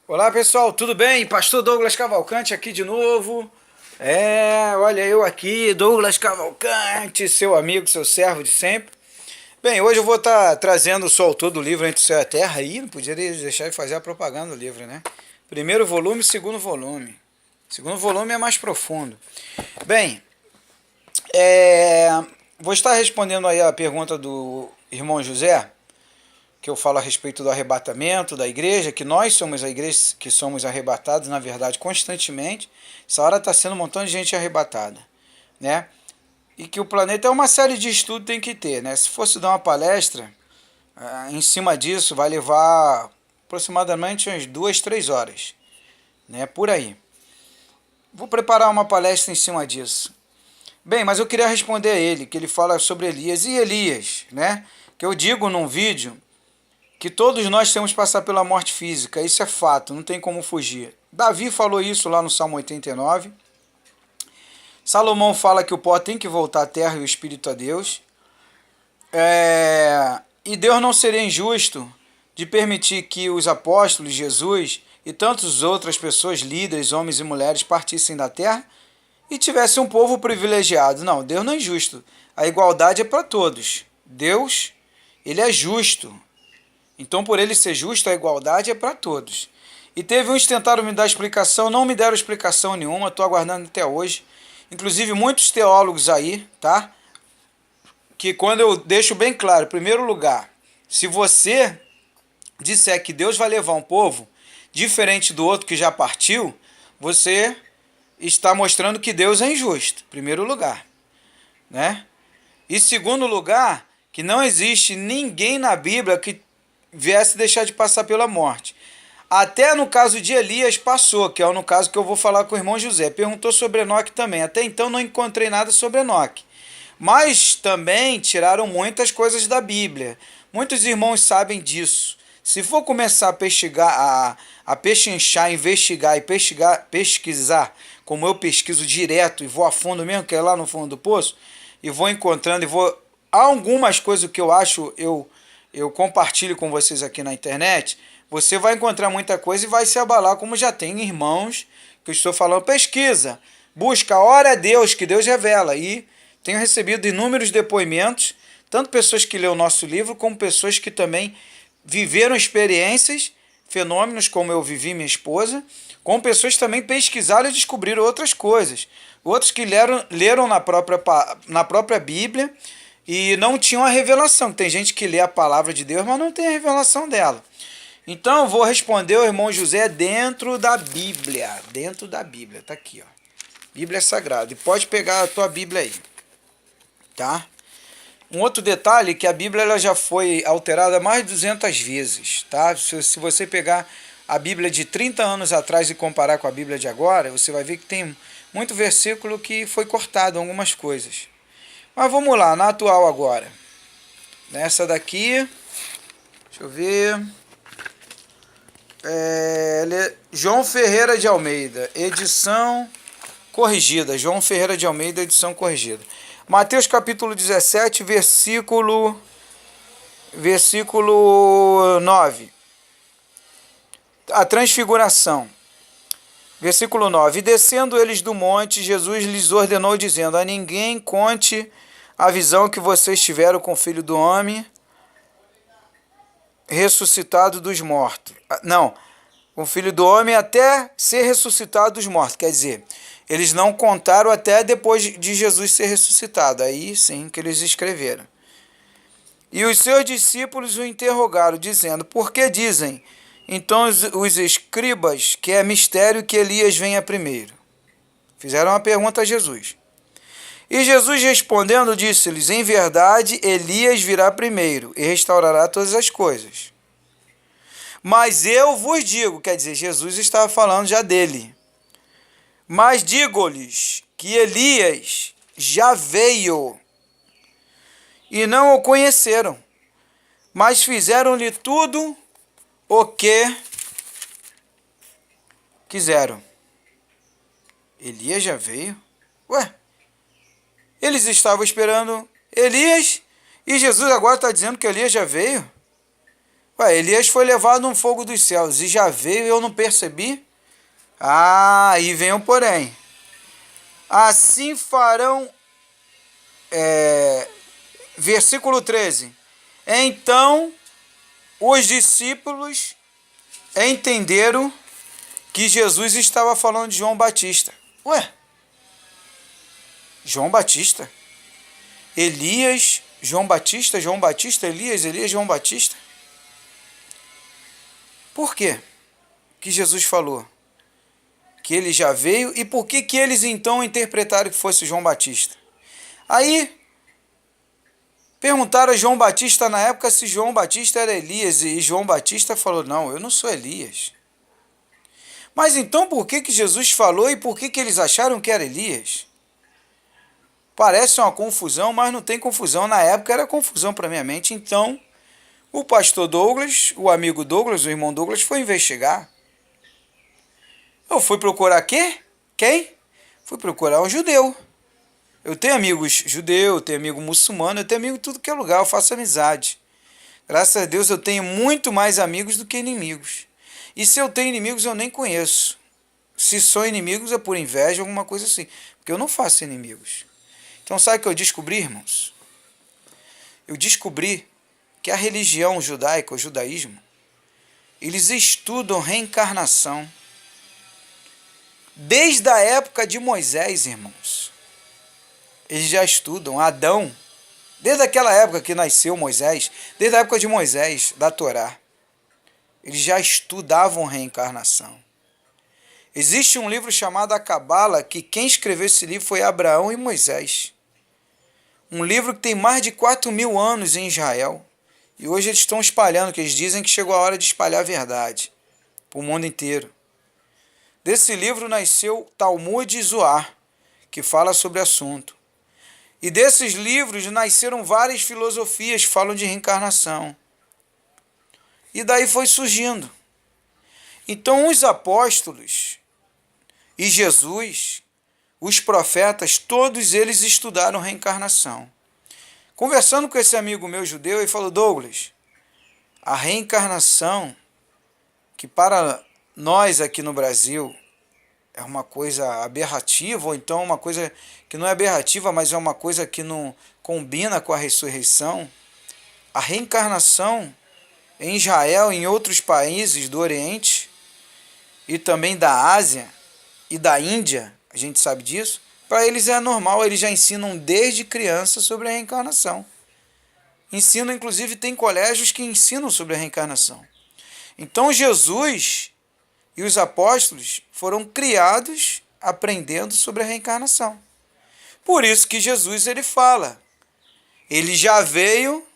Olá pessoal, tudo bem? Pastor Douglas Cavalcante aqui de novo. Olha eu aqui, Douglas Cavalcante, seu amigo, seu servo de sempre. Bem, hoje eu vou estar trazendo o autor do livro Entre o Céu e a Terra aí, não podia deixar de fazer a propaganda do livro, né? Primeiro volume, segundo volume. Segundo volume é mais profundo. Bem, é, vou estar respondendo aí a pergunta do irmão José, que eu falo a respeito do arrebatamento da igreja, que nós somos a igreja que somos arrebatados, na verdade, constantemente. Essa hora está sendo um montão de gente arrebatada, né? E que o planeta é uma série de estudos tem que ter, né? Se fosse dar uma palestra em cima disso, vai levar aproximadamente umas 2, 3 horas, né? Por aí. Vou preparar uma palestra em cima disso. Bem, mas eu queria responder a ele, que ele fala sobre Elias. E Elias, né? Que eu digo num vídeo que todos nós temos que passar pela morte física, isso é fato, não tem como fugir. Davi falou isso lá no Salmo 89. Salomão fala que o pó tem que voltar à terra e o espírito a Deus. E Deus não seria injusto de permitir que os apóstolos, Jesus e tantas outras pessoas, líderes, homens e mulheres, partissem da terra e tivesse um povo privilegiado. Não, Deus não é injusto. A igualdade é para todos. Deus, ele é justo. Então, por ele ser justo, a igualdade é para todos. E teve uns que tentaram me dar explicação, não me deram explicação nenhuma, estou aguardando até hoje. Inclusive, muitos teólogos aí, tá? Que quando eu deixo bem claro, em primeiro lugar, se você disser que Deus vai levar um povo diferente do outro que já partiu, você está mostrando que Deus é injusto, em primeiro lugar, né? E segundo lugar, que não existe ninguém na Bíblia que viesse deixar de passar pela morte. Até no caso de Elias passou, que é no caso que eu vou falar com o irmão José. Perguntou sobre Enoque também. Até então não encontrei nada sobre Enoque. Mas também tiraram muitas coisas da Bíblia. Muitos irmãos sabem disso. Se for começar a pesquisar, a pechinchar, investigar e pesquisar, como eu pesquiso direto e vou a fundo mesmo, que é lá no fundo do poço, e vou encontrando e vou... Há algumas coisas que eu acho, eu compartilho com vocês aqui na internet, você vai encontrar muita coisa e vai se abalar, como já tem irmãos que eu estou falando, pesquisa, busca, ora a Deus, que Deus revela. E tenho recebido inúmeros depoimentos, tanto pessoas que lêem o nosso livro, como pessoas que também viveram experiências, fenômenos como eu vivi, minha esposa, como pessoas que também pesquisaram e descobriram outras coisas. Outros que leram na própria Bíblia e não tinham a revelação. Tem gente que lê a palavra de Deus, mas não tem a revelação dela. Então eu vou responder o irmão José dentro da Bíblia. Dentro da Bíblia, tá aqui, ó. Bíblia Sagrada. E pode pegar a tua Bíblia aí, tá? Um outro detalhe é que a Bíblia ela já foi alterada mais de 200 vezes, tá? Se você pegar a Bíblia de 30 anos atrás e comparar com a Bíblia de agora, você vai ver que tem muito versículo que foi cortado, algumas coisas. Mas vamos lá, na atual agora. Nessa daqui, deixa eu ver. João Ferreira de Almeida, edição corrigida. João Ferreira de Almeida, edição corrigida. Mateus capítulo 17, versículo 9. A transfiguração. Versículo 9. E descendo eles do monte, Jesus lhes ordenou, dizendo: a ninguém conte a visão que vocês tiveram com o Filho do Homem ressuscitado dos mortos. Não, com o Filho do Homem até ser ressuscitado dos mortos. Quer dizer, eles não contaram até depois de Jesus ser ressuscitado. Aí sim que eles escreveram. E os seus discípulos o interrogaram, dizendo: por que dizem então os escribas que é mistério que Elias venha primeiro? Fizeram uma pergunta a Jesus. E Jesus respondendo disse-lhes: em verdade, Elias virá primeiro e restaurará todas as coisas. Mas eu vos digo, quer dizer, Jesus estava falando já dele. Mas digo-lhes que Elias já veio e não o conheceram, mas fizeram-lhe tudo o que quiseram. Elias já veio? Ué, eles estavam esperando Elias e Jesus agora está dizendo que Elias já veio? Ué, Elias foi levado num fogo dos céus e já veio e eu não percebi? Ah, aí vem um porém. Assim farão, versículo 13. Então os discípulos entenderam que Jesus estava falando de João Batista. Ué, João Batista? Elias, João Batista, Elias, João Batista? Por quê que Jesus falou que ele já veio e por que que eles então interpretaram que fosse João Batista? Aí perguntaram a João Batista na época se João Batista era Elias e João Batista falou: "Não, eu não sou Elias". Mas então por que que Jesus falou e por que que eles acharam que era Elias? Parece uma confusão, mas não tem confusão. Na época era confusão para minha mente. Então, o pastor Douglas, o amigo Douglas, o irmão Douglas, foi investigar. Eu fui procurar quê? Quem? Fui procurar um judeu. Eu tenho amigos judeus, eu tenho amigo muçulmano, eu tenho amigo em tudo que é lugar, eu faço amizade. Graças a Deus eu tenho muito mais amigos do que inimigos. E se eu tenho inimigos, eu nem conheço. Se são inimigos é por inveja, alguma coisa assim. Porque eu não faço inimigos. Então sabe o que eu descobri, irmãos? Eu descobri que a religião judaica, o judaísmo, eles estudam reencarnação. Desde a época de Moisés, irmãos. Eles já estudam. Adão, desde aquela época que nasceu Moisés, desde a época de Moisés, da Torá, eles já estudavam reencarnação. Existe um livro chamado A Cabala, que quem escreveu esse livro foi Abraão e Moisés. Um livro que tem mais de 4.000 anos em Israel. E hoje eles estão espalhando, que eles dizem que chegou a hora de espalhar a verdade para o mundo inteiro. Desse livro nasceu Talmud e Zohar, que fala sobre o assunto. E desses livros nasceram várias filosofias que falam de reencarnação. E daí foi surgindo. Então os apóstolos e Jesus, os profetas, todos eles estudaram reencarnação. Conversando com esse amigo meu judeu, ele falou: Douglas, a reencarnação, que para nós aqui no Brasil é uma coisa aberrativa, ou então uma coisa que não é aberrativa, mas é uma coisa que não combina com a ressurreição, a reencarnação em Israel e em outros países do Oriente e também da Ásia e da Índia, a gente sabe disso, para eles é normal, eles já ensinam desde criança sobre a reencarnação. Ensinam, inclusive, tem colégios que ensinam sobre a reencarnação. Então Jesus e os apóstolos foram criados aprendendo sobre a reencarnação. Por isso que Jesus ele fala, ele já veio,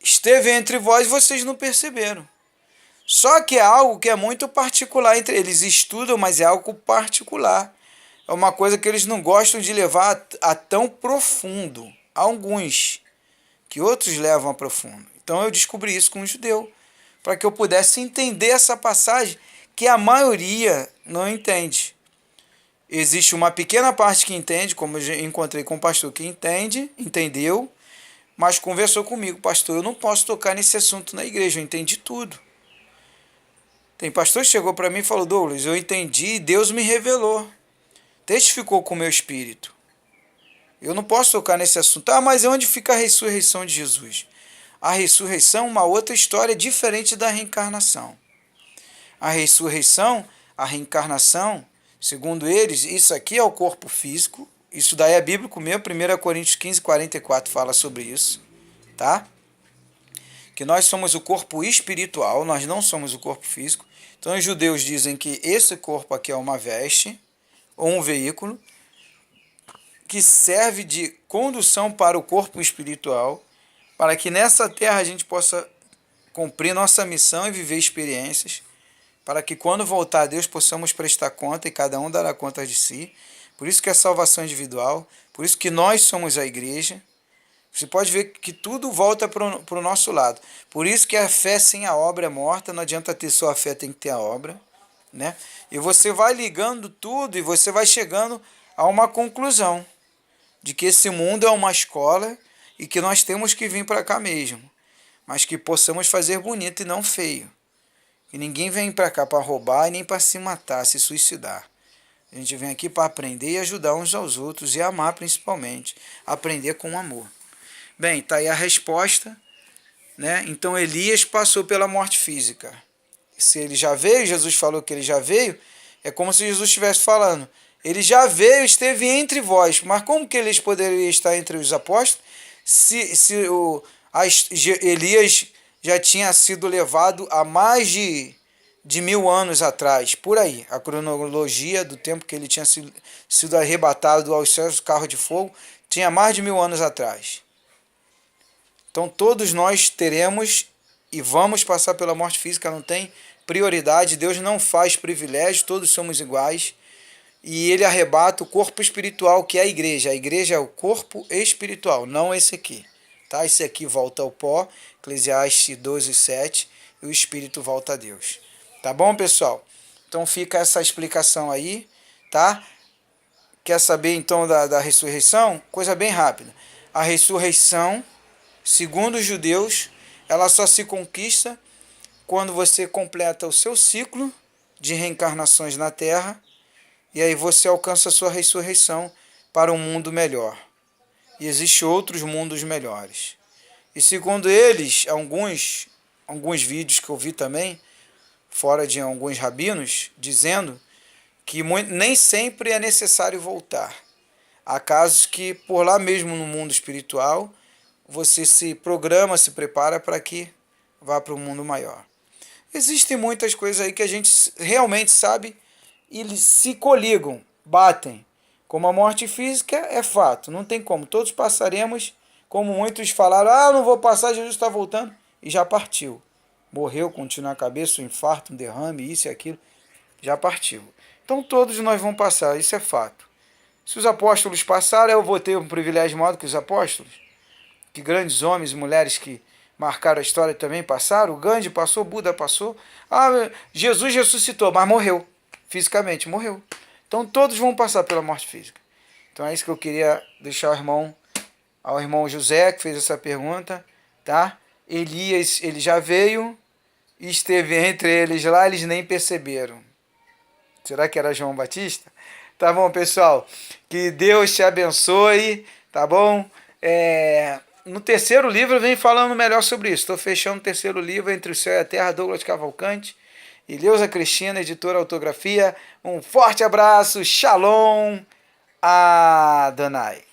esteve entre vós e vocês não perceberam. Só que é algo que é muito particular entre eles. Estudam, mas é algo particular. É uma coisa que eles não gostam de levar a tão profundo. Alguns, que outros levam a profundo. Então eu descobri isso com um judeu, para que eu pudesse entender essa passagem que a maioria não entende. Existe uma pequena parte que entende, como eu encontrei com um pastor que entendeu, mas conversou comigo: pastor, eu não posso tocar nesse assunto na igreja, eu entendi tudo. Tem pastor que chegou para mim e falou: Douglas, eu entendi e Deus me revelou, testificou com o meu espírito. Eu não posso tocar nesse assunto. Ah, mas onde fica a ressurreição de Jesus? A ressurreição é uma outra história diferente da reencarnação. A ressurreição, a reencarnação, segundo eles, isso aqui é o corpo físico. Isso daí é bíblico mesmo, 1 Coríntios 15, 44 fala sobre isso, tá? Que nós somos o corpo espiritual, nós não somos o corpo físico. Então os judeus dizem que esse corpo aqui é uma veste, ou um veículo, que serve de condução para o corpo espiritual, para que nessa terra a gente possa cumprir nossa missão e viver experiências, para que quando voltar a Deus possamos prestar conta e cada um dará conta de si. Por isso que é salvação individual, por isso que nós somos a igreja. Você pode ver que tudo volta para o nosso lado. Por isso que a fé sem a obra é morta, não adianta ter só a fé, tem que ter a obra, né? E você vai ligando tudo e você vai chegando a uma conclusão de que esse mundo é uma escola e que nós temos que vir para cá mesmo. mas que possamos fazer bonito e não feio. Que ninguém vem para cá para roubar e nem para se matar, se suicidar. A gente vem aqui para aprender e ajudar uns aos outros e amar principalmente. Aprender com amor. Bem, tá aí a resposta, né? Então Elias passou pela morte física. Se ele já veio, Jesus falou que ele já veio, é como se Jesus estivesse falando. Ele já veio, esteve entre vós. Mas como que Elias poderia estar entre os apóstolos Elias já tinha sido levado há mais de 1000 anos atrás, por aí, a cronologia do tempo que ele tinha sido arrebatado aos céus do carro de fogo, tinha mais de 1000 anos atrás. Então todos nós teremos e vamos passar pela morte física, não tem prioridade, Deus não faz privilégio, todos somos iguais, e ele arrebata o corpo espiritual, que é a igreja é o corpo espiritual, não esse aqui. Tá? Esse aqui volta ao pó, Eclesiastes 12:7, e o espírito volta a Deus. Tá bom, pessoal? Então fica essa explicação aí, tá? Quer saber então da ressurreição? Coisa bem rápida. A ressurreição, segundo os judeus, ela só se conquista quando você completa o seu ciclo de reencarnações na Terra, e aí você alcança a sua ressurreição para um mundo melhor. E existem outros mundos melhores. E segundo eles, alguns vídeos que eu vi também, fora de alguns rabinos, dizendo que nem sempre é necessário voltar. Há casos que, por lá mesmo no mundo espiritual, você se programa, se prepara para que vá para o mundo maior. Existem muitas coisas aí que a gente realmente sabe e se coligam, batem. Como a morte física é fato, não tem como. Todos passaremos, como muitos falaram, não vou passar, Jesus está voltando, e já partiu. Morreu, continua a cabeça, um infarto, um derrame, isso e aquilo, já partiu. Então todos nós vamos passar, isso é fato. Se os apóstolos passaram, eu vou ter um privilégio maior do que os apóstolos? Que grandes homens e mulheres que marcaram a história também passaram, o Gandhi passou, o Buda passou, Jesus ressuscitou, mas morreu, fisicamente morreu. Então todos vão passar pela morte física. Então é isso que eu queria deixar ao irmão José, que fez essa pergunta, tá? Elias, ele já veio e esteve entre eles lá, eles nem perceberam. Será que era João Batista? Tá bom, pessoal? Que Deus te abençoe, tá bom? No terceiro livro vem falando melhor sobre isso. Estou fechando o terceiro livro, Entre o Céu e a Terra, Douglas Cavalcante. E Leusa Cristina, editora Autografia. Um forte abraço, Shalom, Adonai.